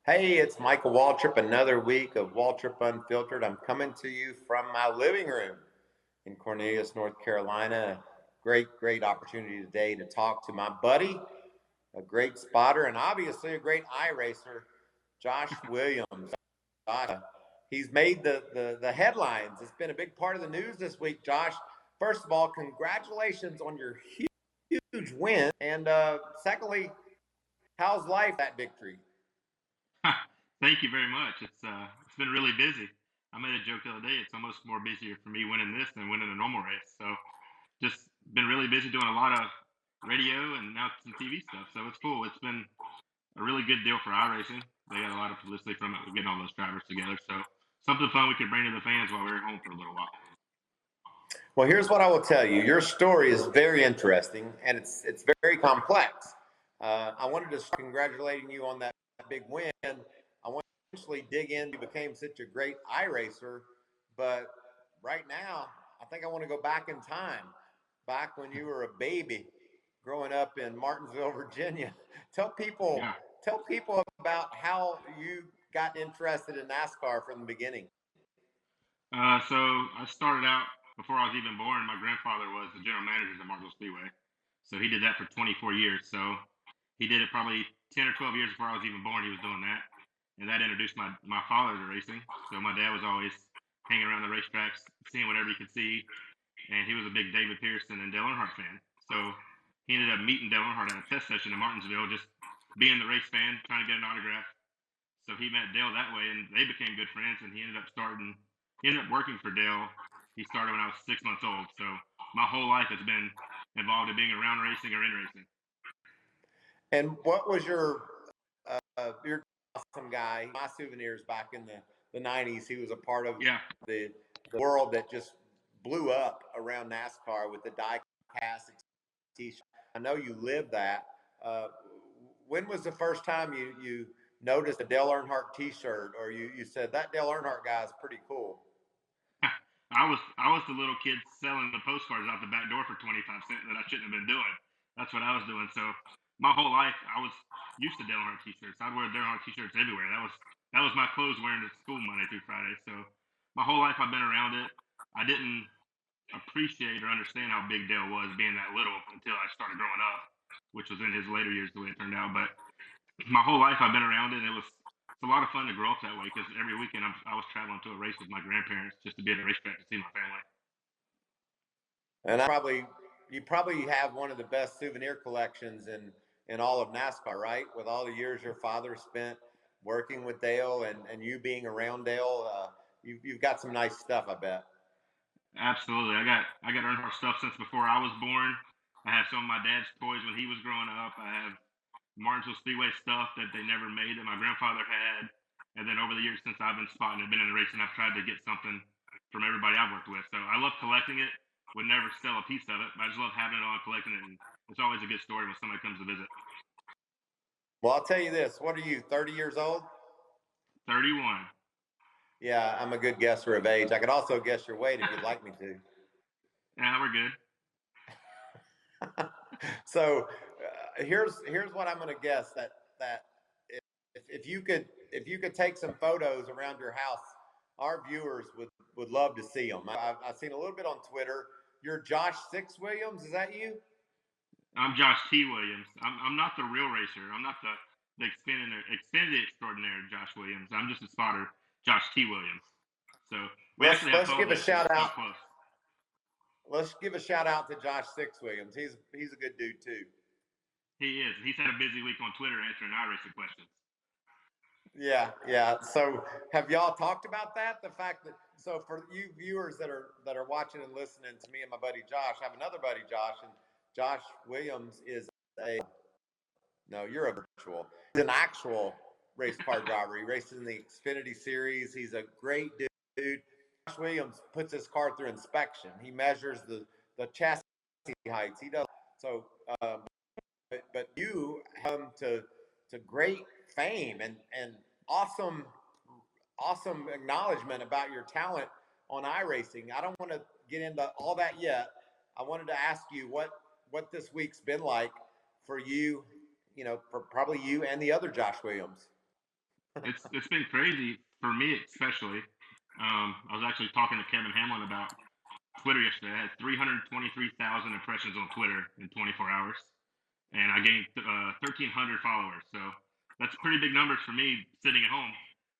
Hey, it's Michael Waltrip, another week of Waltrip Unfiltered. I'm coming to you from my living room in Cornelius, North Carolina. Great opportunity today to talk to my buddy, a great spotter, and obviously a great iRacer, Josh Williams. He's made the headlines. It's been a big part of the news this week, Josh. First of all, congratulations on your huge win. And secondly, how's life that victory? Thank you very much. It's been really busy. I made a joke the other day. It's almost more busier for me winning this than winning a normal race. So just been really busy doing a lot of radio and now some TV stuff. So it's cool. It's been a really good deal for iRacing. They got a lot of publicity from it. We're getting all those drivers together. So something fun we could bring to the fans while we were home for a little while. Well, here's what I will tell you. Your story is very interesting, and it's very complex. I wanted to congratulating you on that big win. I want to eventually dig in. You became such a great iRacer, but right now, I think I want to go back in time, back when you were a baby, growing up in Martinsville, Virginia. Tell people, Yeah. tell people about how you got interested in NASCAR from the beginning. So I started out before I was even born. My grandfather was the general manager of Martinsville Speedway. So he did that for 24 years. So he did it probably 10 or 12 years before I was even born. He was doing that. And that introduced my father to racing. So my dad was always hanging around the racetracks, seeing whatever he could see. And he was a big David Pearson and Dale Earnhardt fan. So he ended up meeting Dale Earnhardt at a test session in Martinsville, just being the race fan, trying to get an autograph. So he met Dale that way, and they became good friends. And he ended up working for Dale. He started when I was 6 months old. So my whole life has been involved in being around racing or in racing. And what was your awesome guy? My souvenirs back in the 90s. He was a part of the world that just blew up around NASCAR with the die-cast T-shirt. I know you lived that. When was the first time you noticed a Dale Earnhardt T-shirt, or you said that Dale Earnhardt guy is pretty cool? I was the little kid selling the postcards out the back door for 25 cents that I shouldn't have been doing. That's what I was doing. So my whole life I was used to Dale Earnhardt T-shirts. I'd wear Dale Earnhardt T-shirts everywhere. That was my clothes wearing to school Monday through Friday. So my whole life I've been around it. I didn't appreciate or understand how big Dale was being that little until I started growing up, which was in his later years the way it turned out. But my whole life I've been around it. And it's a lot of fun to grow up that way because every weekend I was traveling to a race with my grandparents just to be at a racetrack to see my family. And you probably have one of the best souvenir collections in all of NASCAR, right? With all the years your father spent working with Dale and you being around Dale, you've got some nice stuff, I bet. Absolutely. I got Earnhardt stuff since before I was born. I have some of my dad's toys when he was growing up. I have Martinsville Speedway stuff that they never made that my grandfather had. And then over the years since I've been spotting and been in the racing, I've tried to get something from everybody I've worked with. So I love collecting it. Would never sell a piece of it, but I just love having it all and collecting it. And it's always a good story when somebody comes to visit. Well, I'll tell you this. What are you, 30 years old? 31. Yeah, I'm a good guesser of age. I could also guess your weight if you'd like me to. Yeah, we're good. So here's what I'm going to guess that if you could take some photos around your house, our viewers would love to see them. I've seen a little bit on Twitter. You're Josh Six Williams. Is that you? I'm Josh T. Williams. I'm not the real racer. I'm not the Xfinity extraordinaire Josh Williams. I'm just a spotter, Josh T. Williams. So let's give a shout out. Let's give a shout out to Josh Six Williams. He's a good dude too. He is. He's had a busy week on Twitter answering iRacing questions. Yeah. So have y'all talked about that? The fact that for you viewers that are watching and listening to me and my buddy Josh, I have another buddy Josh, and Josh Williams is you're a virtual. He's an actual race car driver. He races in the Xfinity Series. He's a great dude. Josh Williams puts his car through inspection. He measures the chassis heights. He does so. But you come to great fame and awesome acknowledgement about your talent on iRacing. I don't want to get into all that yet. I wanted to ask you what this week's been like for you, for probably you and the other Josh Williams. It's been crazy for me, especially. I was actually talking to Kevin Hamlin about Twitter yesterday. I had 323,000 impressions on Twitter in 24 hours, and I gained 1,300 followers. So that's pretty big numbers for me sitting at home,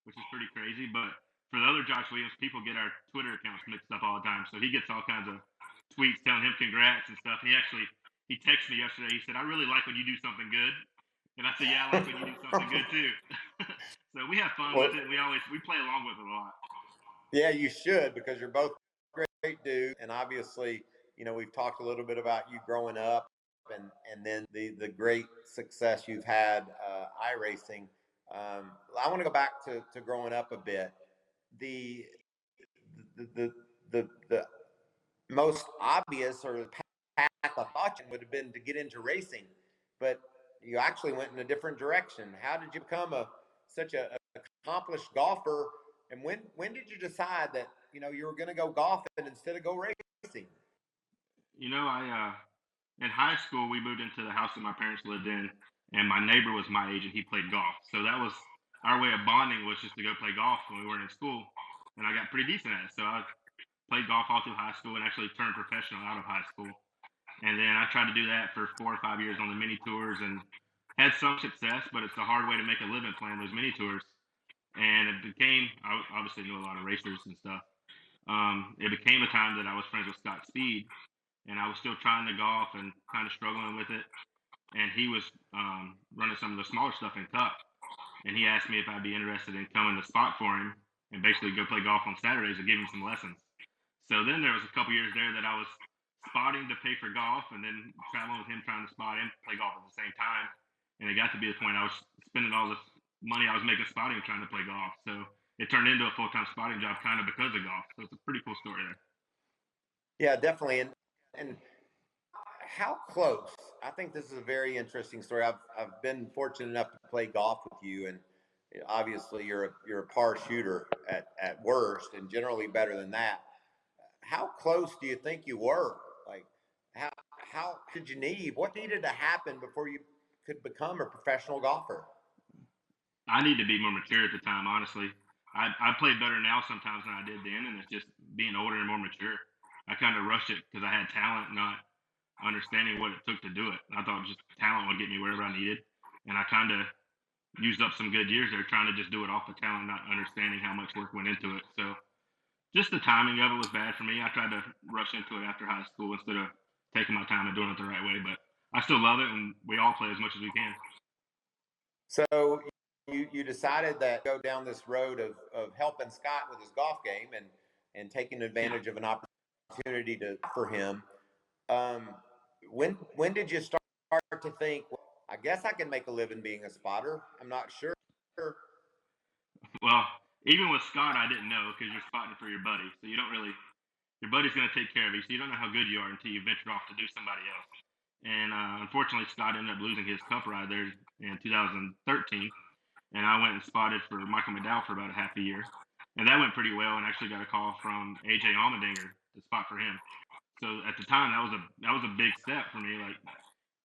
which is pretty crazy. But for the other Josh Williams, people get our Twitter accounts mixed up all the time. So he gets all kinds of tweets telling him congrats and stuff. He texted me yesterday. He said, "I really like when you do something good," and I said, "Yeah, I like when you do something good too." So we have fun Well, with it. We play along with it a lot. yeah, you should, because you're both great dudes, and obviously, we've talked a little bit about you growing up, and then the great success you've had iRacing. I want to go back to growing up a bit. The the most obvious or the path I thought you would have been to get into racing, but you actually went in a different direction. How did you become such a accomplished golfer? And when did you decide that you were going to go golfing instead of go racing? I in high school we moved into the house that my parents lived in, and my neighbor was my age and he played golf. So that was our way of bonding, was just to go play golf when we weren't in school, and I got pretty decent at it. So I played golf all through high school and actually turned professional out of high school. And then I tried to do that for 4 or 5 years on the mini tours and had some success, but it's a hard way to make a living playing those mini tours. And I obviously knew a lot of racers and stuff. It became a time that I was friends with Scott Speed, and I was still trying to golf and kind of struggling with it. And he was running some of the smaller stuff in Cup, and he asked me if I'd be interested in coming to spot for him and basically go play golf on Saturdays and give him some lessons. So then there was a couple years there that I was spotting to pay for golf, and then traveling with him trying to spot and play golf at the same time. And it got to be the point I was spending all this money I was making spotting trying to play golf. So it turned into a full-time spotting job kind of because of golf. So it's a pretty cool story there. Yeah, definitely. And how close? I think this is a very interesting story. I've been fortunate enough to play golf with you, and obviously you're a par shooter at worst, and generally better than that. How close do you think you were? Like, how did you need? What needed to happen before you could become a professional golfer? I need to be more mature at the time, honestly. I play better now sometimes than I did then, and it's just being older and more mature. I kind of rushed it because I had talent, not understanding what it took to do it. I thought just talent would get me wherever I needed, and I kind of used up some good years there trying to just do it off the talent, not understanding how much work went into it. So just the timing of it was bad for me. I tried to rush into it after high school instead of taking my time and doing it the right way. But I still love it, and we all play as much as we can. So you decided that go down this road of helping Scott with his golf game and taking Yeah. advantage of an opportunity for him. Um, when did you start to think, well, I guess I can make a living being a spotter? I'm not sure. Well, even with Scott, I didn't know because you're spotting for your buddy, so you don't really. Your buddy's going to take care of you, so you don't know how good you are until you venture off to do somebody else. And unfortunately, Scott ended up losing his Cup ride there in 2013, and I went and spotted for Michael McDowell for about a half a year, and that went pretty well. And actually got a call from AJ Allmendinger to spot for him. So at the time, that was a big step for me, like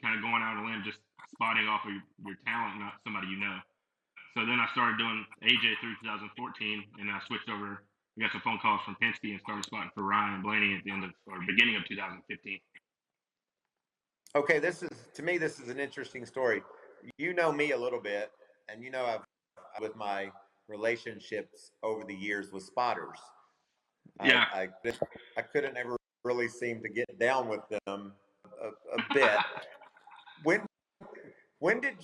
kind of going out on a limb, just spotting off of your talent, not somebody you know. So then I started doing AJ through 2014, and I switched over. We got some phone calls from Penske and started spotting for Ryan Blaney at the end of or beginning of 2015. Okay, this is an interesting story. You know me a little bit, and I've with my relationships over the years with spotters. Yeah. I I couldn't ever really seem to get down with them a bit. When when did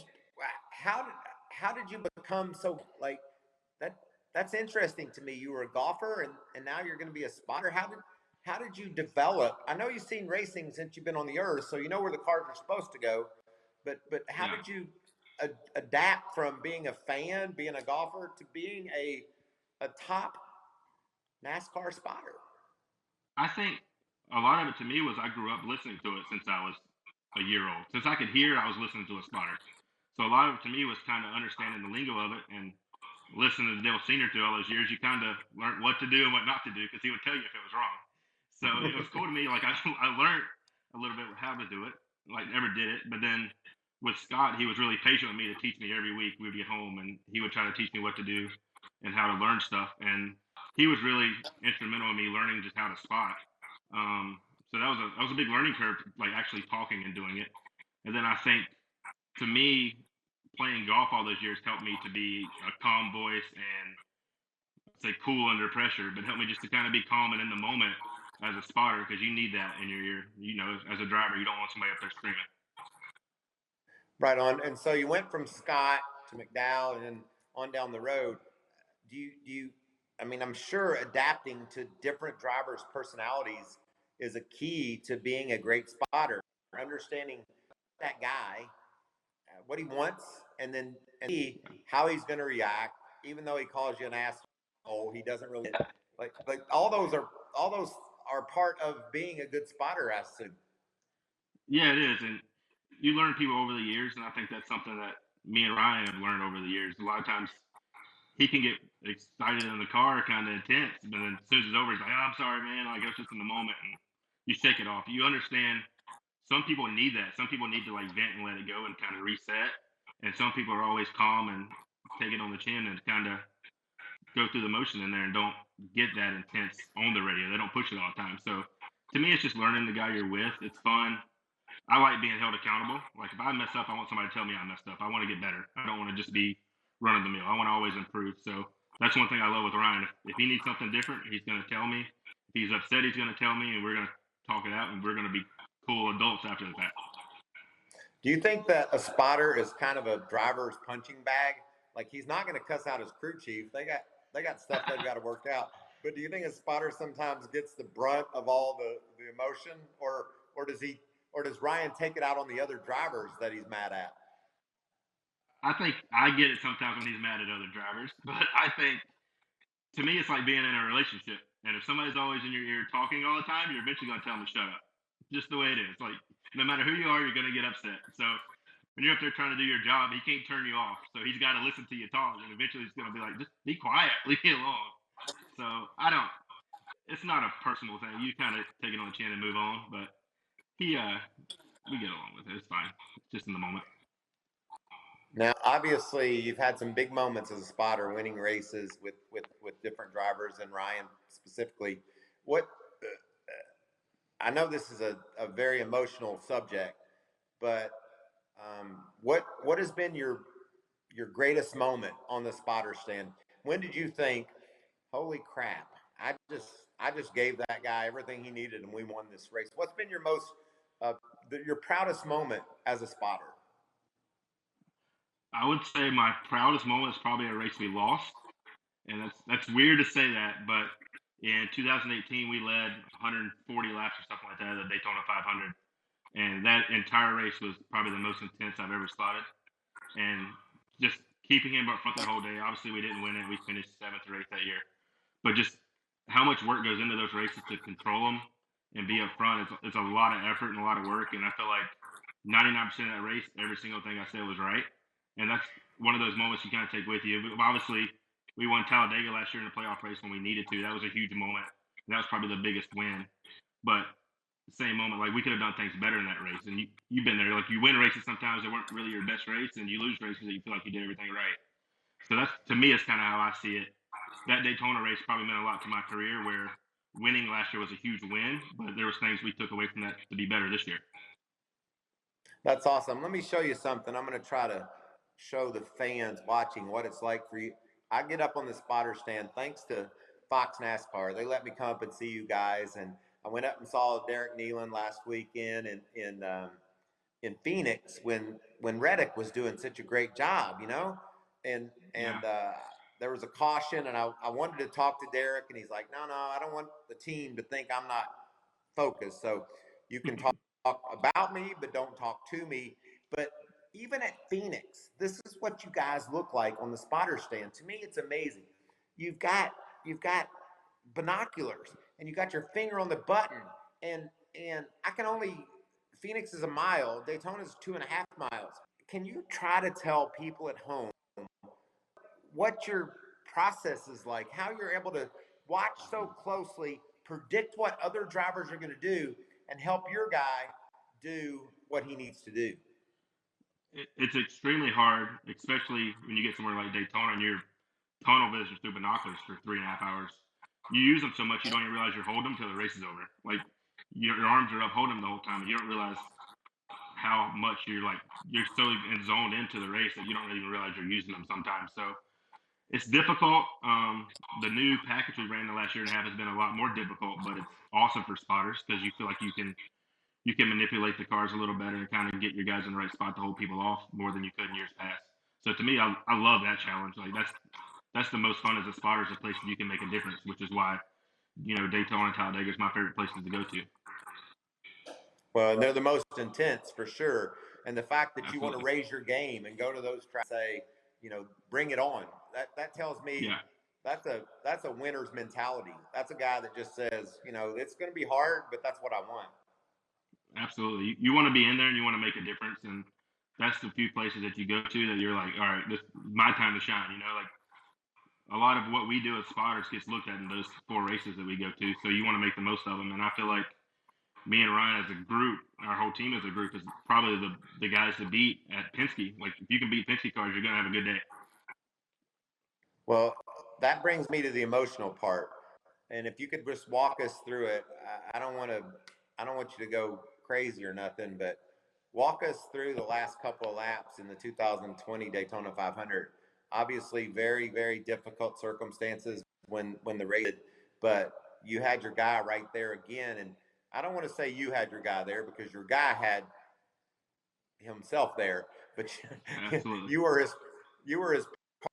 how did how did you become so like that? That's interesting to me. You were a golfer, and now you're going to be a spotter. How did you develop? I know you've seen racing since you've been on the earth, so you know where the cars are supposed to go. But how Yeah. did you adapt from being a fan, being a golfer, to being a top NASCAR spotter? I think a lot of it to me was I grew up listening to it since I was a year old. Since I could hear, I was listening to a spotter. So a lot of it to me was kind of understanding the lingo of it and listening to Dale Senior through all those years. You kind of learned what to do and what not to do because he would tell you if it was wrong. So it was cool to me. Like I learned a little bit how to do it. Like never did it, but then with Scott, he was really patient with me to teach me every week. We would get home and he would try to teach me what to do and how to learn stuff. And he was really instrumental in me learning just how to spot. So that was a big learning curve, like actually talking and doing it. And then I think, to me, playing golf all those years helped me to be a calm voice and say cool under pressure, but helped me just to kind of be calm and in the moment as a spotter, because you need that in your ear. You know, as a driver, you don't want somebody up there screaming. Right on. And so you went from Scott to McDowell and then on down the road. I mean, I'm sure adapting to different drivers' personalities is a key to being a great spotter. Understanding that guy, what he wants, and then how he's going to react. Even though he calls you an asshole, he doesn't really like all those are part of being a good spotter. As to Yeah, it is, and you learn people over the years, and I think that's something that me and Ryan have learned over the years. A lot of times, he can get excited in the car, kind of intense, but then as soon as it's over, he's like, "Oh, I'm sorry, man. Like, I was just in the moment," and you shake it off. You understand. Some people need that. Some people need to like vent and let it go and kind of reset, and some people are always calm and take it on the chin and kind of go through the motion in there and don't get that intense on the radio. They don't push it all the time. So to me, it's just learning the guy you're with. It's fun. I like being held accountable. Like if I mess up, I want somebody to tell me I messed up. I want to get better. I don't want to just be running the mill. I want to always improve. So that's one thing I love with Ryan. If he needs something different, he's going to tell me. If he's upset, he's going to tell me, and we're going to talk it out, and we're going to be cool adults after the fact. do you think that a spotter is kind of a driver's punching bag? Like he's not going to cuss out his crew chief. They got stuff they've got to work out. But do you think a spotter sometimes gets the brunt of all the emotion, or does Ryan take it out on the other drivers that he's mad at? I think I get it sometimes when he's mad at other drivers, but I think to me it's like being in a relationship. And if somebody's always in your ear talking all the time, you're eventually going to tell them to shut up. Just the way it is. Like no matter who you are, you're going to get upset. So when you're up there trying to do your job, he can't turn you off. So he's got to listen to you talk, and eventually he's going to be like, just be quiet, leave me alone. So I don't. It's not a personal thing. You kind of take it on the chin and move on. But we get along with it. It's fine. It's just in the moment. Now, obviously, you've had some big moments as a spotter, winning races with different drivers, and Ryan specifically. What I know this is a very emotional subject, but what has been your greatest moment on the spotter stand? When did you think, "Holy crap! I just gave that guy everything he needed, and we won this race"? What's been your most your proudest moment as a spotter? I would say my proudest moment is probably a race we lost, and that's weird to say that, but in 2018 we led 140 laps or something like that at the Daytona 500, and that entire race was probably the most intense I've ever spotted. And just keeping him up front that whole day. Obviously, we didn't win it. We finished 7th or 8th that year, but just how much work goes into those races to control them and be up front. It's a lot of effort and a lot of work, and I feel like 99% of that race, every single thing I said was right. And that's one of those moments you kind of take with you. But obviously, we won Talladega last year in the playoff race when we needed to. That was a huge moment. And that was probably the biggest win. But the same moment, like we could have done things better in that race. And you've been there. Like you win races sometimes that weren't really your best race, and you lose races that you feel like you did everything right. So that's to me, it's kind of how I see it. That Daytona race probably meant a lot to my career, where winning last year was a huge win, but there was things we took away from that to be better this year. That's awesome. Let me show you something. I'm going to try to show the fans watching what it's like for you. I get up on the spotter stand thanks to Fox NASCAR. They let me come up and see you guys, and I went up and saw Derek Nealon last weekend in Phoenix when Reddick was doing such a great job, you know, and there was a caution, and I wanted to talk to Derek, and he's like, no, I don't want the team to think I'm not focused. So you can talk about me, but don't talk to me. But even at Phoenix, this is what you guys look like on the spotter stand. To me, it's amazing. You've got binoculars, and you got your finger on the button, and I can only Phoenix is a mile, Daytona is 2.5 miles. Can you try to tell people at home what your process is like, how you're able to watch so closely, predict what other drivers are going to do, and help your guy do what he needs to do? It's extremely hard, especially when you get somewhere like Daytona and you're tunnel vision through binoculars for 3.5 hours. You use them so much you don't even realize you're holding them till the race is over. Like your arms are up holding them the whole time, and you don't realize how much you're so zoned into the race that you don't even realize you're using them sometimes. So it's difficult. The new package we ran the last year and a half has been a lot more difficult, but it's awesome for spotters because you feel like you can manipulate the cars a little better and kind of get your guys in the right spot to hold people off more than you could in years past. So to me, I love that challenge. Like that's the most fun as a spotter, is a place that you can make a difference, which is why Daytona and Talladega is my favorite places to go to. Well, they're the most intense for sure. And the fact that you want to Absolutely. raise your game and go to those tracks, say, bring it on. That tells me Yeah, that's a winner's mentality. That's a guy that just says, it's going to be hard, but that's what I want. absolutely. You want to be in there and you want to make a difference, and that's the few places that you go to that you're like, all right, this is my time to shine. Like a lot of what we do as spotters gets looked at in those 4 races that we go to. So you want to make the most of them, and I feel like me and Ryan as a group, our whole team as a group, is probably the guys to beat at Penske. Like if you can beat Penske cars, you're gonna have a good day. Well, that brings me to the emotional part. And if you could just walk us through it, I don't want you to go crazy or nothing, but walk us through the last couple of laps in the 2020 Daytona 500. Obviously, very, very difficult circumstances when the race, but you had your guy right there again. And I don't want to say you had your guy there because your guy had himself there, but Absolutely. you were his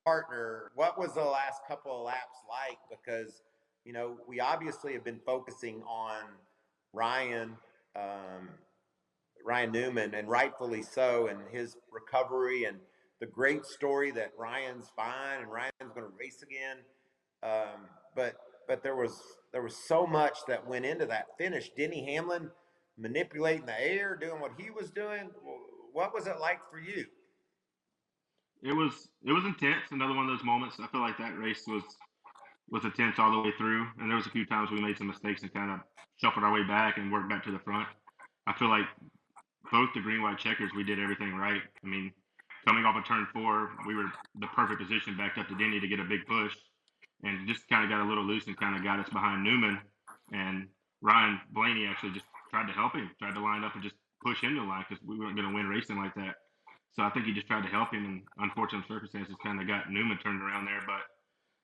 partner. What was the last couple of laps like? Because we obviously have been focusing on Ryan um, Ryan Newman, and rightfully so, and his recovery and the great story that Ryan's fine and Ryan's going to race again. Um, but there was so much that went into that finish. Denny Hamlin manipulating the air, doing what he was doing. What was it like for you? It was intense. Another one of those moments. I feel like that race was intense all the way through, and there was a few times we made some mistakes and kind of shuffled our way back and worked back to the front. I feel like both the green white checkers we did everything right. I mean, coming off of turn 4, we were the perfect position backed up to Denny to get a big push, and just kind of got a little loose and kind of got us behind Newman. And Ryan Blaney actually just tried to help him, tried to line up and just push him to the line because we weren't going to win racing like that. So I think he just tried to help him, and unfortunate circumstances kind of got Newman turned around there. But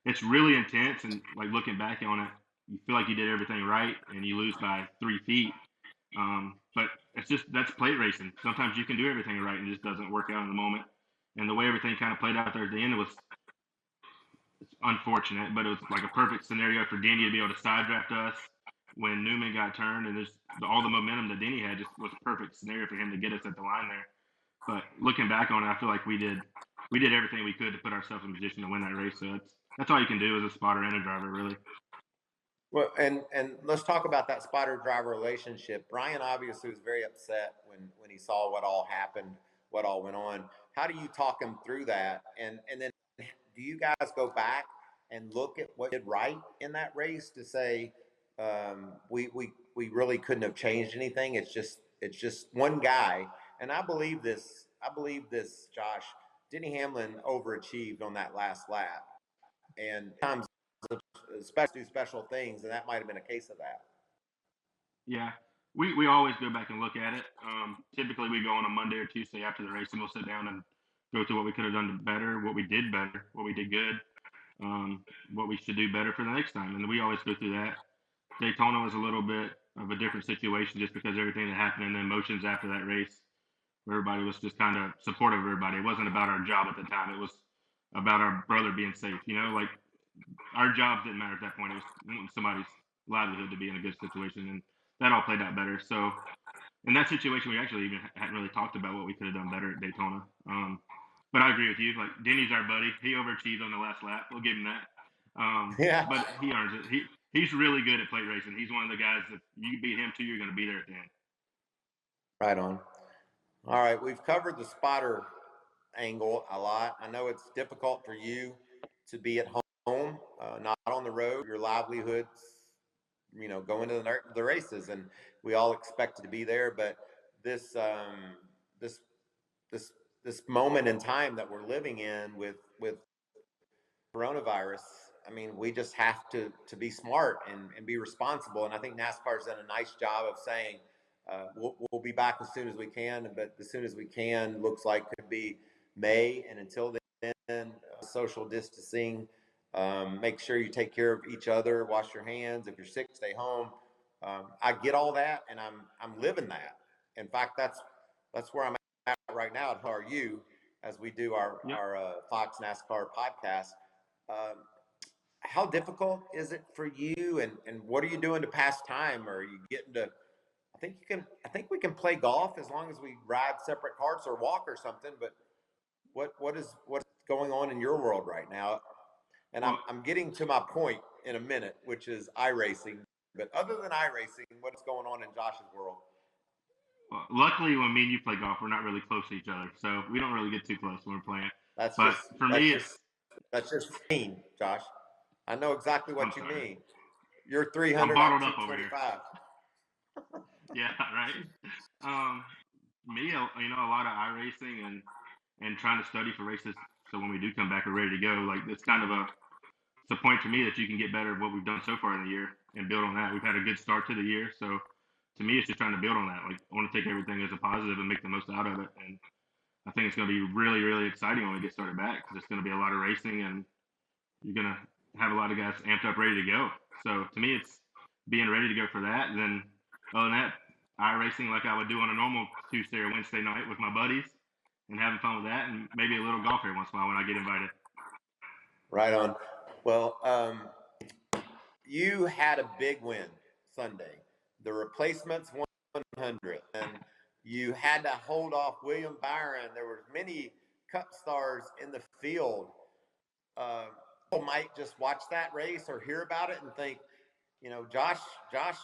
it's really intense, and like looking back on it, you feel like you did everything right, and you lose by 3 feet. But that's plate racing. Sometimes you can do everything right and it just doesn't work out in the moment. And the way everything kind of played out there at the end, it's unfortunate, but it was like a perfect scenario for Denny to be able to side draft us when Newman got turned, and all the momentum that Denny had just was a perfect scenario for him to get us at the line there. But looking back on it, I feel like we did everything we could to put ourselves in position to win that race. So that's all you can do as a spotter and a driver, really. Well, and let's talk about that spotter driver relationship. Brian obviously was very upset when he saw what all happened, what all went on. How do you talk him through that? And then do you guys go back and look at what you did right in that race to say we really couldn't have changed anything? It's just one guy, and I believe this, Josh. Denny Hamlin overachieved on that last lap, and times do special things, and that might have been a case of that. Yeah, we always go back and look at it. Typically, we go on a Monday or Tuesday after the race, and we'll sit down and go through what we could have done better, what we did better, what we did good, what we should do better for the next time. And we always go through that. Daytona was a little bit of a different situation just because everything that happened and the emotions after that race, where everybody was just kind of supportive of everybody. It wasn't about our job at the time. It was about our brother being safe. Like our jobs didn't matter at that point. It was somebody's livelihood to be in a good situation, and that all played out better. So in that situation, we actually even hadn't really talked about what we could have done better at Daytona. But I agree with you. Like Denny's our buddy. He overachieved on the last lap. We'll give him that. Yeah, But he earns it. He's really good at plate racing. He's one of the guys that you beat him too, you're going to be there at the end. right on. All right, we've covered the spotter angle a lot. I know it's difficult for you to be at home, not on the road. Your livelihoods, going to the races, and we all expect to be there. But this this this this moment in time that we're living in with coronavirus. I mean, we just have to be smart and be responsible. And I think NASCAR's done a nice job of saying we'll be back as soon as we can, but as soon as we can looks like could be May. And until then, social distancing. Make sure you take care of each other. Wash your hands. If you're sick, stay home. I get all that, and I'm living that. In fact, that's where I'm at right now at RU as we do our Fox NASCAR podcast. How difficult is it for you, and what are you doing to pass time? Or are you getting to? I think we can play golf as long as we ride separate carts or walk or something. But what's going on in your world right now? And I'm getting to my point in a minute, which is iRacing. But other than iRacing, what's going on in Josh's world? Well, luckily, when me and you play golf, we're not really close to each other, so we don't really get too close when we're playing. But for me, that's just mean, Josh. I know exactly what you mean. You're 300. I'm bottled up over here. Yeah, right. Me, a lot of iRacing and trying to study for races, so when we do come back, we're ready to go. Like it's kind of it's a point for me that you can get better at what we've done so far in the year and build on that. We've had a good start to the year, so to me, it's just trying to build on that. Like I want to take everything as a positive and make the most out of it. And I think it's going to be really, really exciting when we get started back because it's going to be a lot of racing and you're going to have a lot of guys amped up, ready to go. So to me, it's being ready to go for that. And then other than that, iRacing like I would do on a normal Tuesday or Wednesday night with my buddies and having fun with that, and maybe a little golf every once in a while when I get invited. Right on. Well, you had a big win Sunday. The replacements 100, and you had to hold off William Byron. There were many Cup stars in the field. People might just watch that race or hear about it and think, Josh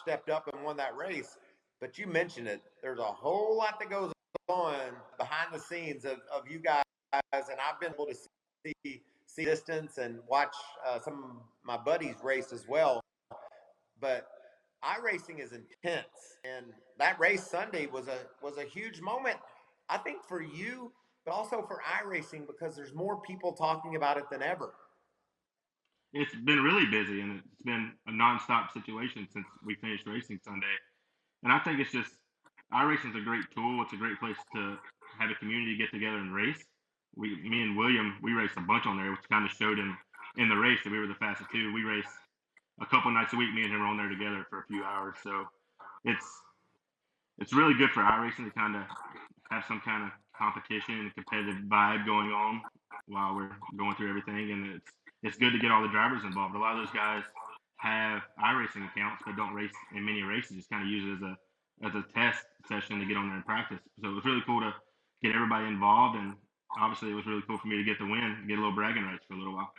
stepped up and won that race. But you mentioned it. There's a whole lot that goes on behind the scenes of you guys, and I've been able to see distance and watch some of my buddies race as well. But iRacing is intense, and that race Sunday was a huge moment, I think, for you, but also for iRacing because there's more people talking about it than ever. It's been really busy, and it's been a nonstop situation since we finished racing Sunday. And I think it's just iRacing is a great tool. It's a great place to have a community get together and race. Me and William, we raced a bunch on there, which kind of showed in the race that we were the fastest too. We raced a couple nights a week. Me and him were on there together for a few hours. So it's really good for iRacing to kind of have some kind of competition and competitive vibe going on while we're going through everything. And it's good to get all the drivers involved. A lot of those guys have iRacing accounts but don't race in many races. Just kind of use it as a test session to get on there and practice. So it was really cool to get everybody involved, and obviously it was really cool for me to get the win and get a little bragging rights for a little while.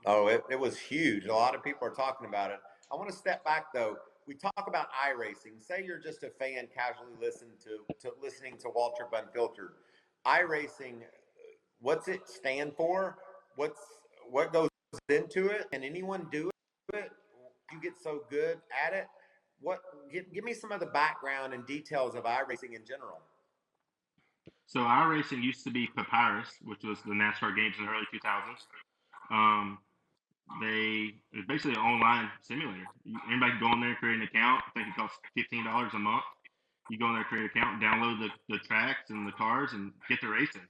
Oh, it was huge. A lot of people are talking about it. I want to step back though. We talk about iRacing. Say you're just a fan casually listening to Waltrip Unfiltered. iRacing, what's it stand for? What goes into it? Can anyone do it? You get so good at it. Give me some of the background and details of iRacing in general. So iRacing used to be Papyrus, which was the NASCAR games in the early 2000s. It's basically an online simulator. Anybody can go in there, create an account. I think it costs $15 a month. You go in there, create an account, download the tracks and the cars, and get to racing.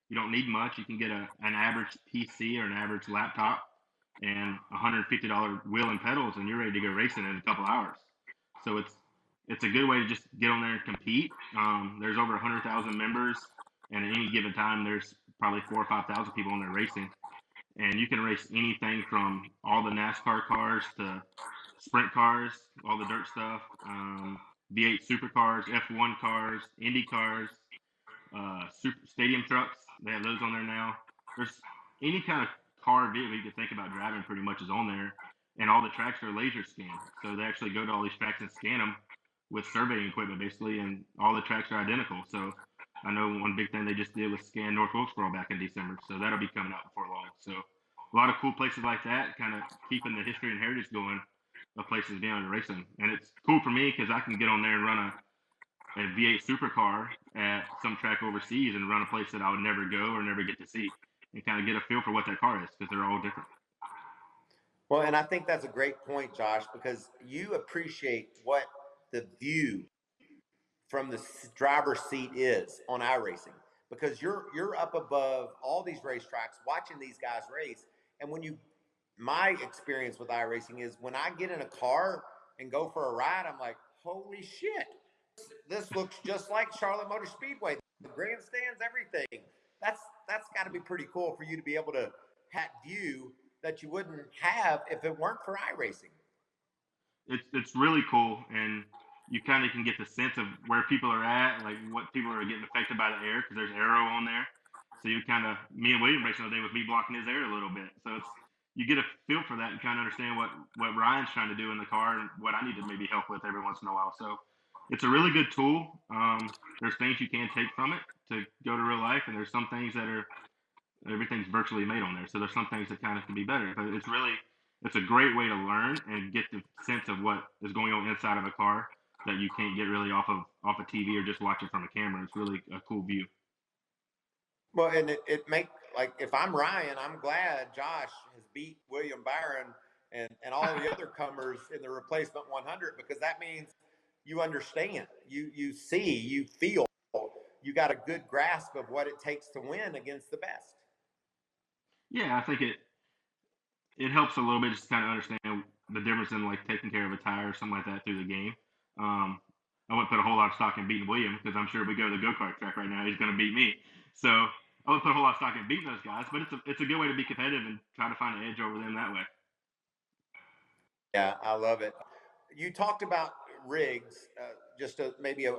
You don't need much. You can get an average PC or an average laptop and $150 wheel and pedals, and you're ready to go racing in a couple hours. So it's a good way to just get on there and compete. There's over 100,000 members, and at any given time, there's probably 4,000 or 5,000 people on there racing. And you can race anything from all the NASCAR cars to sprint cars, all the dirt stuff, V8 supercars, F1 cars, Indy cars, stadium trucks. They have those on there now. There's any kind of car vehicle you can think about driving pretty much is on there. And all the tracks are laser scanned. So they actually go to all these tracks and scan them with surveying equipment, basically, and all the tracks are identical. So I know one big thing they just did was scan North Wilkesboro back in December. So that'll be coming out before long. So a lot of cool places like that, kind of keeping the history and heritage going of places being able to race them. And it's cool for me because I can get on there and run a V8 supercar at some track overseas and run a place that I would never go or never get to see, and kind of get a feel for what that car is, because they're all different. Well, and I think that's a great point, Josh, because you appreciate what the view from the driver's seat is on iRacing, because you're up above all these racetracks watching these guys race. And my experience with iRacing is when I get in a car and go for a ride, I'm like, holy shit, this looks just like Charlotte Motor Speedway, the grandstands, everything. That's got to be pretty cool for you to be able to have view that you wouldn't have if it weren't for iRacing. It's really cool, and you kind of can get the sense of where people are at, like what people are getting affected by the air, because there's aero on there. So you kind of, me and William racing today with me blocking his air a little bit. So you get a feel for that and kind of understand what Ryan's trying to do in the car and what I need to maybe help with every once in a while. So it's a really good tool. There's things you can take from it to go to real life, and there's some things that everything's virtually made on there. So there's some things that kind of can be better, but it's a great way to learn and get the sense of what is going on inside of a car that you can't get really off of TV or just watch it from a camera. It's really a cool view. Well, and it make, like, if I'm Ryan, I'm glad Josh has beat William Byron and all the other comers in the replacement 100, because that means you understand, you see, you feel, you got a good grasp of what it takes to win against the best. Yeah, I think it helps a little bit just to kind of understand the difference in like taking care of a tire or something like that through the game. I wouldn't put a whole lot of stock in beating William, because I'm sure if we go to the go-kart track right now, he's going to beat me. So I wouldn't put a whole lot of stock in beating those guys, but it's a good way to be competitive and try to find an edge over them that way. Yeah, I love it. You talked about rigs, just maybe a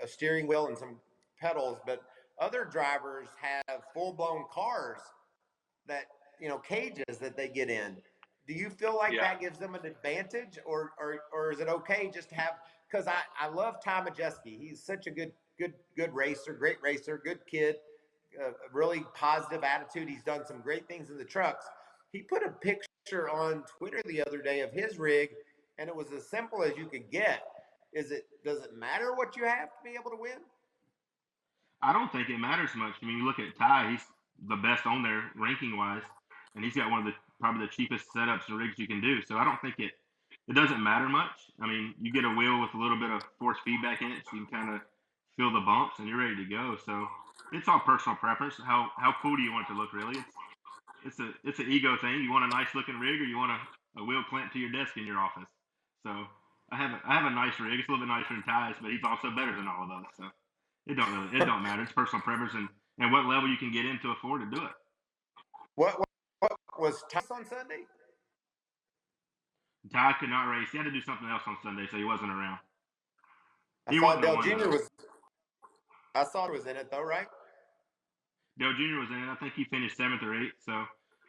steering wheel and some pedals, but other drivers have full-blown cars that, cages that they get in. Do you feel like that gives them an advantage, or is it okay just to have? Because I love Ty Majeski. He's such a good racer, great racer, good kid, really positive attitude. He's done some great things in the trucks. He put a picture on Twitter the other day of his rig, and it was as simple as you could get. Does it matter what you have to be able to win? I don't think it matters much. I mean, you look at Ty; he's the best on there ranking wise, and he's got one of the probably the cheapest setups and rigs you can do. So I don't think it doesn't matter much. I mean, you get a wheel with a little bit of force feedback in it, so you can kind of feel the bumps, and you're ready to go. So it's all personal preference. How cool do you want it to look? Really, it's an ego thing. You want a nice looking rig, or you want a wheel clamped to your desk in your office. So I have a nice rig. It's a little bit nicer than Ty's, but he's also better than all of those. So it don't matter. It's personal preference and what level you can get in to afford to do it. What was Ty on Sunday? Ty could not race. He had to do something else on Sunday, so he wasn't around. I saw Dale Jr. was in it though, right? Dale Jr. was in it. I think he finished 7th or 8th. So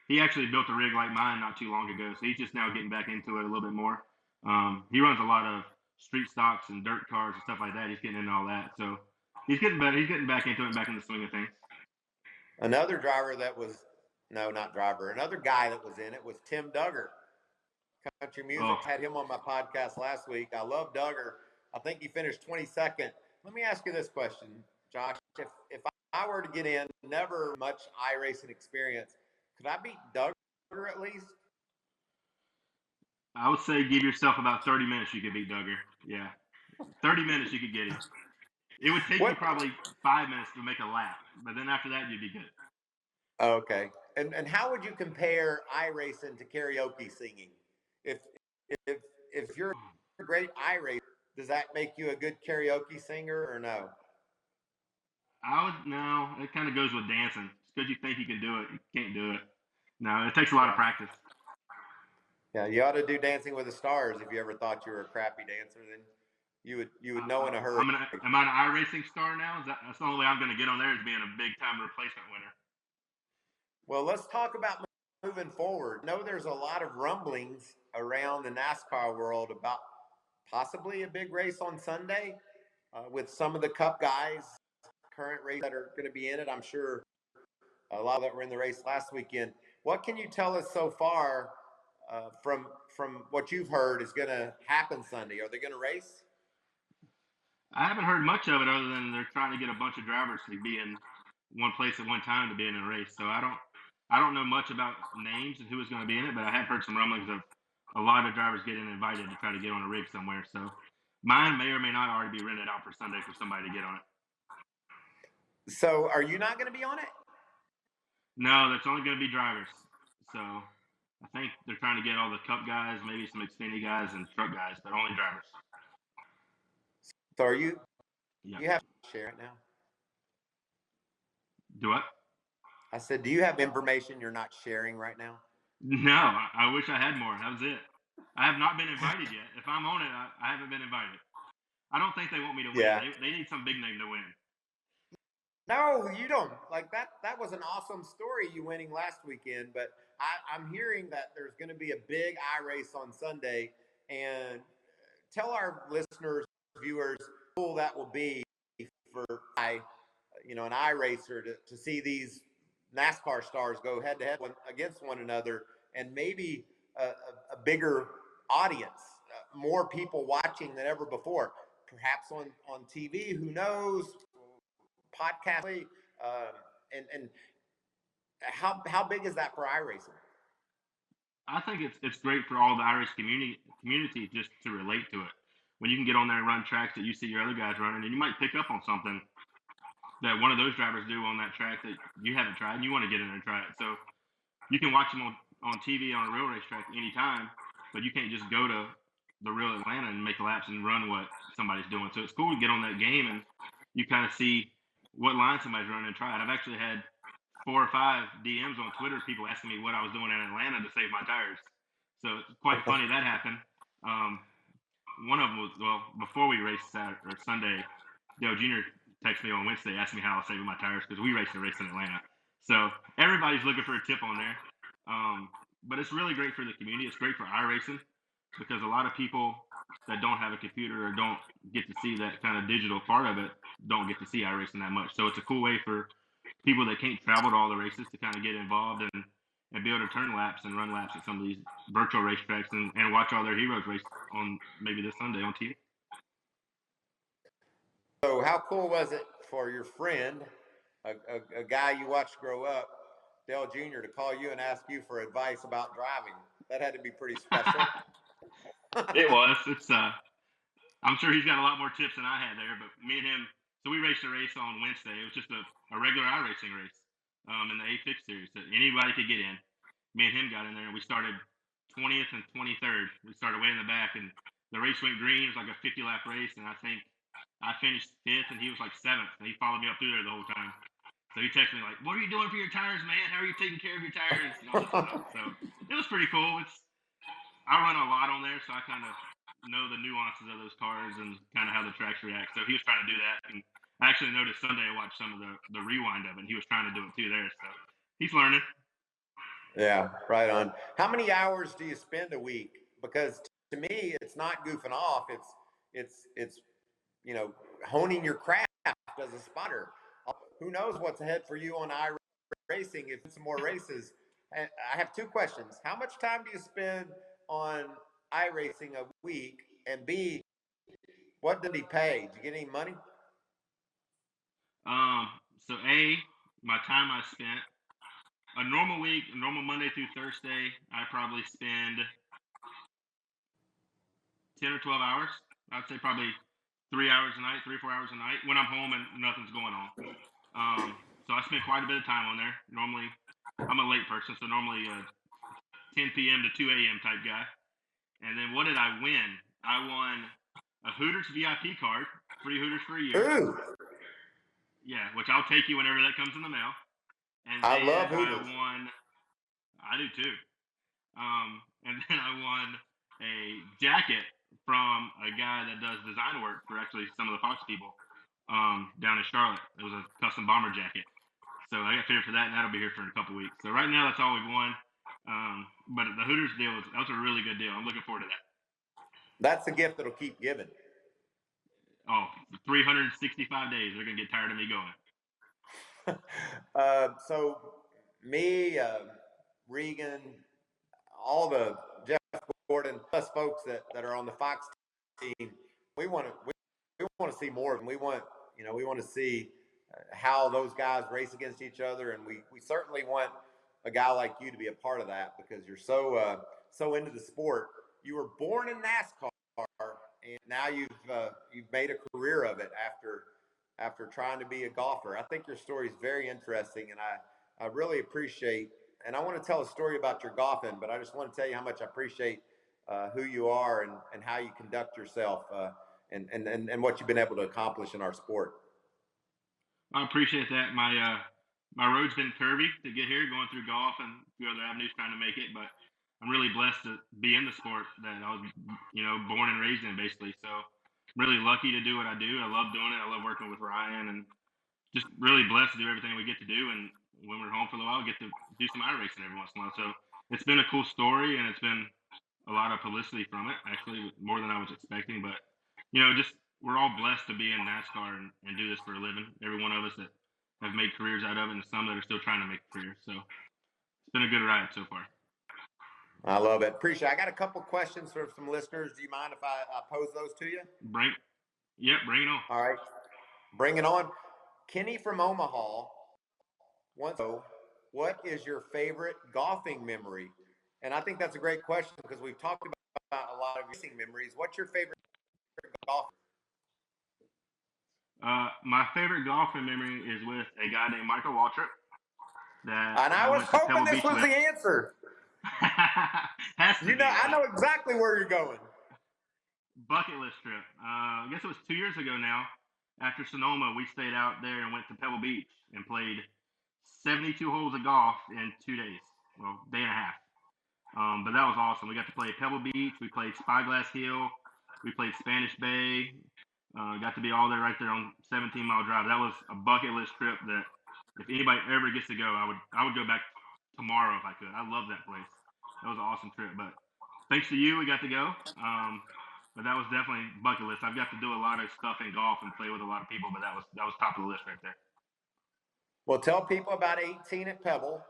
he actually built a rig like mine not too long ago. So he's just now getting back into it a little bit more. He runs a lot of street stocks and dirt cars and stuff like that. He's getting into all that. So he's getting better. He's getting back into it and back in the swing of things. Another driver that was, no, not driver. Another guy that was in it was Tim Duggar. Country Music had him on my podcast last week. I love Duggar. I think he finished 22nd. Let me ask you this question, Josh. If I were to get in, never much iRacing experience, could I beat Duggar at least? I would say give yourself about 30 minutes. You could beat Duggar. Yeah, 30 minutes you could get him. It would take you probably 5 minutes to make a lap, but then after that you'd be good. Okay. And how would you compare iRacing to karaoke singing? If you're a great iRacer, does that make you a good karaoke singer or no? No. It kind of goes with dancing. It's because you think you can do it, you can't do it. No, it takes a lot of practice. Yeah, you ought to do Dancing with the Stars. If you ever thought you were a crappy dancer, then you would know in a hurry. Am I an iRacing star now? That's the only way I'm going to get on there is being a big time replacement winner. Well, let's talk about moving forward. I know there's a lot of rumblings around the NASCAR world about possibly a big race on Sunday with some of the Cup guys, current race that are going to be in it. I'm sure a lot that were in the race last weekend. What can you tell us so far from what you've heard is going to happen Sunday? Are they going to race? I haven't heard much of it other than they're trying to get a bunch of drivers to be in one place at one time to be in a race. So I don't know much about names and who is going to be in it, but I have heard some rumblings of a lot of drivers getting invited to try to get on a rig somewhere. So mine may or may not already be rented out for Sunday for somebody to get on it. So are you not going to be on it? No, that's only going to be drivers. So I think they're trying to get all the Cup guys, maybe some Xfinity guys and truck guys, but only drivers. So are you? Yeah. You have to share it now. Do what? I said, do you have information you're not sharing right now? No, I wish I had more. That was it. I have not been invited yet. If I'm on it, I haven't been invited. I don't think they want me to win. Yeah. They need some big name to win. No, you don't. Like that was an awesome story you winning last weekend, but I'm hearing that there's going to be a big iRace on Sunday, and tell our listeners, viewers, how cool that will be for an iRacer to see these NASCAR stars go head to head against one another, and maybe a bigger audience, more people watching than ever before, perhaps on TV, who knows, podcast, and how big is that for iRacing? I think it's great for all the Irish community just to relate to it. When you can get on there and run tracks that you see your other guys running, and you might pick up on something that one of those drivers do on that track that you haven't tried, and you want to get in there and try it. So you can watch them on TV on a real racetrack anytime, but you can't just go to the real Atlanta and make laps and run what somebody's doing. So it's cool to get on that game and you kind of see what line somebody's running and try it. I've actually had 4 or 5 DMs on Twitter, people asking me what I was doing in Atlanta to save my tires. So it's quite funny that happened. One of them was, before we raced Saturday or Sunday, Dale Jr. texted me on Wednesday, asking me how I was saving my tires because we raced a race in Atlanta. So everybody's looking for a tip on there. But it's really great for the community. It's great for iRacing because a lot of people that don't have a computer or don't get to see that kind of digital part of it don't get to see iRacing that much. So it's a cool way for people that can't travel to all the races to kind of get involved and be able to turn laps and run laps at some of these virtual racetracks and watch all their heroes race on maybe this Sunday on TV. So how cool was it for your friend, a guy you watched grow up, Dale Jr., to call you and ask you for advice about driving? That had to be pretty special. It was. I'm sure he's got a lot more tips than I had there, but me and him, so we raced a race on Wednesday. It was just a regular iRacing race in the A6 series that anybody could get in. Me and him got in there, and we started 20th and 23rd. We started way in the back, and the race went green. It was like a 50-lap race, and I think I finished 5th, and he was like 7th, and he followed me up through there the whole time. So he texted me like, "What are you doing for your tires, man? How are you taking care of your tires?" And all this stuff. So it was pretty cool. I run a lot on there, so I kind of know the nuances of those cars and kind of how the tracks react. So he was trying to do that, and I actually noticed Sunday I watched some of the rewind of it, and he was trying to do it too there. So he's learning. Yeah, right on. How many hours do you spend a week? Because to me, it's not goofing off. It's honing your craft as a spotter. Who knows what's ahead for you on iRacing if it's some more races. And I have 2 questions. How much time do you spend on iRacing a week? And B, what did he pay? Did you get any money? So my time I spent, a normal week, a normal Monday through Thursday, I probably spend 10 or 12 hours. I'd say probably 3 hours a night, 3 or 4 hours a night when I'm home and nothing's going on. So I spend quite a bit of time on there. Normally, I'm a late person, so normally 10 p.m. to 2 a.m. type guy. And then what did I win? I won a Hooters VIP card, free Hooters for a year. Ooh. Yeah, which I'll take you whenever that comes in the mail. And I then love Hooters. I do too. And then I won a jacket from a guy that does design work for actually some of the Fox people down in Charlotte. It was a custom bomber jacket. So I got figured for that, and that'll be here for a couple weeks. So right now, that's all we've won. But the Hooters deal that was a really good deal. I'm looking forward to that. That's the gift that'll keep giving. Oh, 365 days, they're going to get tired of me going. So me, Regan, all the Jeff Gordon plus folks that are on the Fox team, we want want to see more, and we want to see how those guys race against each other, and we certainly want a guy like you to be a part of that because you're so into the sport. You were born in NASCAR, and now you've made a career of it after trying to be a golfer. I think your story is very interesting, and I really appreciate. And I want to tell a story about your golfing, but I just want to tell you how much I appreciate who you are and how you conduct yourself and what you've been able to accomplish in our sport. I appreciate that. My road's been curvy to get here, going through golf and a few other avenues trying to make it, but I'm really blessed to be in the sport that I was, born and raised in, basically. So I'm really lucky to do what I do. I love doing it. I love working with Ryan, and just really blessed to do everything we get to do. And when we're home for a little while, we get to do some iRacing every once in a while. So it's been a cool story, and it's been a lot of publicity from it, actually, more than I was expecting. But, just we're all blessed to be in NASCAR and do this for a living. Every one of us that have made careers out of it, and some that are still trying to make careers. So it's been a good ride so far. I love it. Appreciate it. I got a couple questions from some listeners. Do you mind if I pose those to you? Bring it on. All right. Bring it on. Kenny from Omaha wants to know, what is your favorite golfing memory? And I think that's a great question because we've talked about a lot of racing memories. What's your favorite golf? My favorite golfing memory is with a guy named Michael Waltrip. And I was hoping this was the answer. Has to be, I know exactly where you're going. Bucket list trip. I guess it was 2 years ago now. After Sonoma, we stayed out there and went to Pebble Beach and played 72 holes of golf in 2 days. Well, day and a half. But that was awesome. We got to play Pebble Beach. We played Spyglass Hill. We played Spanish Bay. Got to be all there right there on 17 Mile Drive. That was a bucket list trip that if anybody ever gets to go, I would go back tomorrow if I could. I love that place. That was an awesome trip. But thanks to you, we got to go. But that was definitely bucket list. I've got to do a lot of stuff in golf and play with a lot of people, but that was top of the list right there. Well, tell people about 18 at Pebble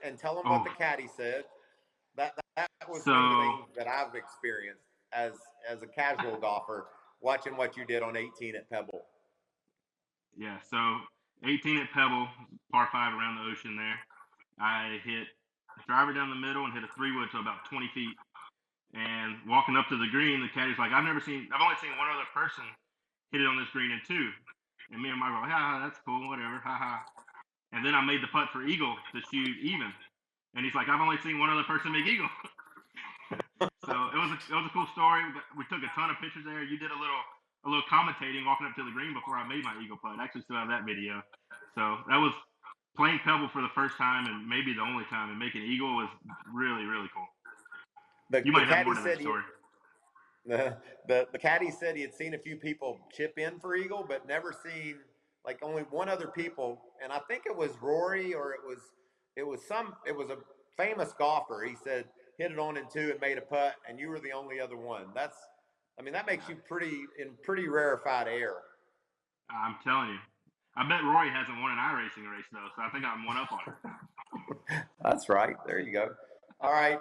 and tell them what the caddy said. That was one of the things that I've experienced as a casual golfer, watching what you did on 18 at Pebble. Yeah, so 18 at Pebble, par 5 around the ocean there. I hit a driver down the middle and hit a 3-wood to about 20 feet. And walking up to the green, the caddy's like, I've only seen one other person hit it on this green in 2. And me and Michael were like, that's cool, whatever, ha. And then I made the putt for eagle to shoot even. And he's like, I've only seen one other person make eagle. So it was a cool story. We took a ton of pictures there. You did a little commentating walking up to the green before I made my eagle putt. I actually still have that video. So that was playing Pebble for the first time and maybe the only time, and making eagle was really, really cool. You might have more to that story. The caddy said he had seen a few people chip in for eagle, but never seen only one other people. And I think it was Rory, or it was a famous golfer. He said hit it on in 2 and made a putt, and you were the only other one. That makes you in pretty rarefied air. I'm telling you. I bet Rory hasn't won an iRacing race though, so I think I'm one up on it. That's right. There you go. All right,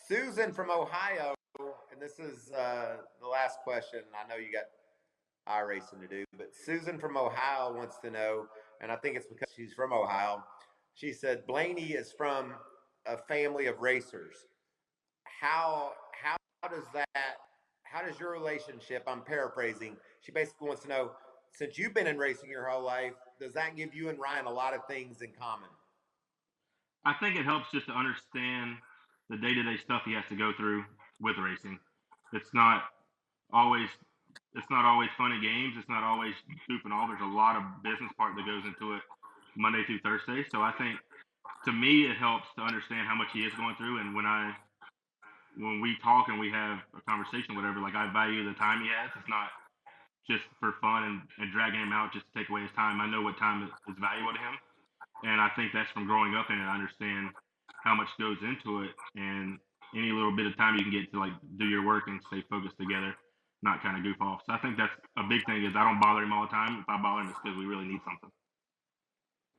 Susan from Ohio, and this is the last question. I know you got iRacing to do, but Susan from Ohio wants to know, and I think it's because she's from Ohio. She said Blaney is from a family of racers. How does your relationship? I'm paraphrasing. She basically wants to know, since you've been in racing your whole life, does that give you and Ryan a lot of things in common? I think it helps just to understand the day-to-day stuff he has to go through with racing. It's not always fun and games. It's not always hoop and all. There's a lot of business part that goes into it Monday through Thursday. So I think, to me, it helps to understand how much he is going through. And when we talk and we have a conversation, whatever, I value the time he has. It's not just for fun and dragging him out just to take away his time. I know what time is valuable to him. And I think that's from growing up in it. I understand how much goes into it, and any little bit of time you can get to do your work and stay focused together, not kind of goof off. So I think that's a big thing, is I don't bother him all the time. If I bother him, it's because we really need something.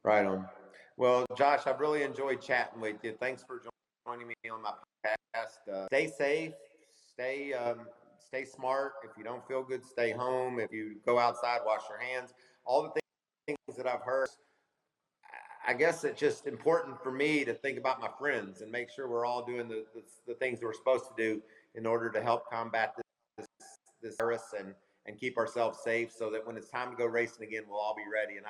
Right on. Well, Josh, I've really enjoyed chatting with you. Thanks for joining me on my podcast. Stay safe. stay smart. If you don't feel good, stay home. If you go outside, wash your hands. All the things that I've heard. I guess it's just important for me to think about my friends and make sure we're all doing the things we're supposed to do in order to help combat this virus and keep ourselves safe, so that when it's time to go racing again, we'll all be ready. And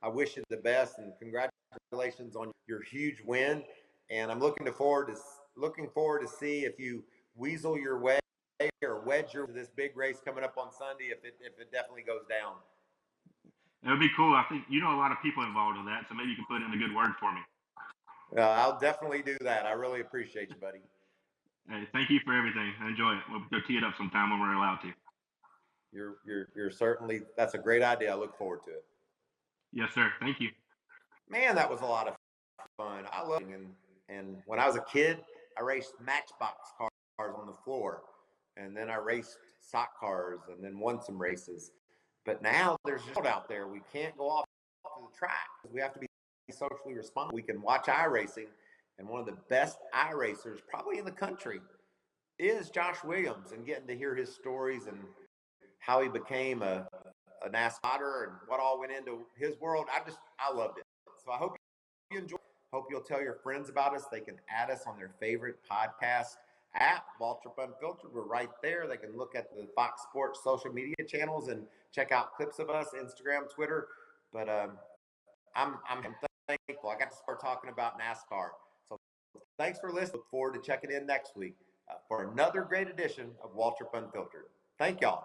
I wish you the best, and congratulations on your huge win. And I'm looking forward to see if you weasel your way or wedge your to this big race coming up on Sunday, if it definitely goes down. It would be cool. I think you know a lot of people involved in that, so maybe you can put in a good word for me. I'll definitely do that. I really appreciate you, buddy. Hey, thank you for everything. I enjoy it. We'll go tee it up sometime when we're allowed to. You're certainly, that's a great idea. I look forward to it. Yes, sir. Thank you. Man, that was a lot of fun. I love it. And when I was a kid, I raced matchbox cars on the floor, and then I raced stock cars, and then won some races. But now there's just out there. We can't go off to the track. We have to be socially responsible. We can watch iRacing, and one of the best iRacers probably in the country is Josh Williams, and getting to hear his stories and how he became a NASCAR and what all went into his world. I loved it. So I hope you enjoy. Hope you'll tell your friends about us. They can add us on their favorite podcast app, Waltrip Unfiltered. We're right there. They can look at the Fox Sports social media channels and check out clips of us, Instagram, Twitter. But I'm thankful. I got to start talking about NASCAR. So thanks for listening. Look forward to checking in next week for another great edition of Waltrip Unfiltered. Thank y'all.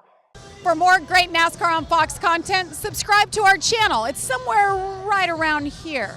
For more great NASCAR on Fox content, subscribe to our channel. It's somewhere right around here.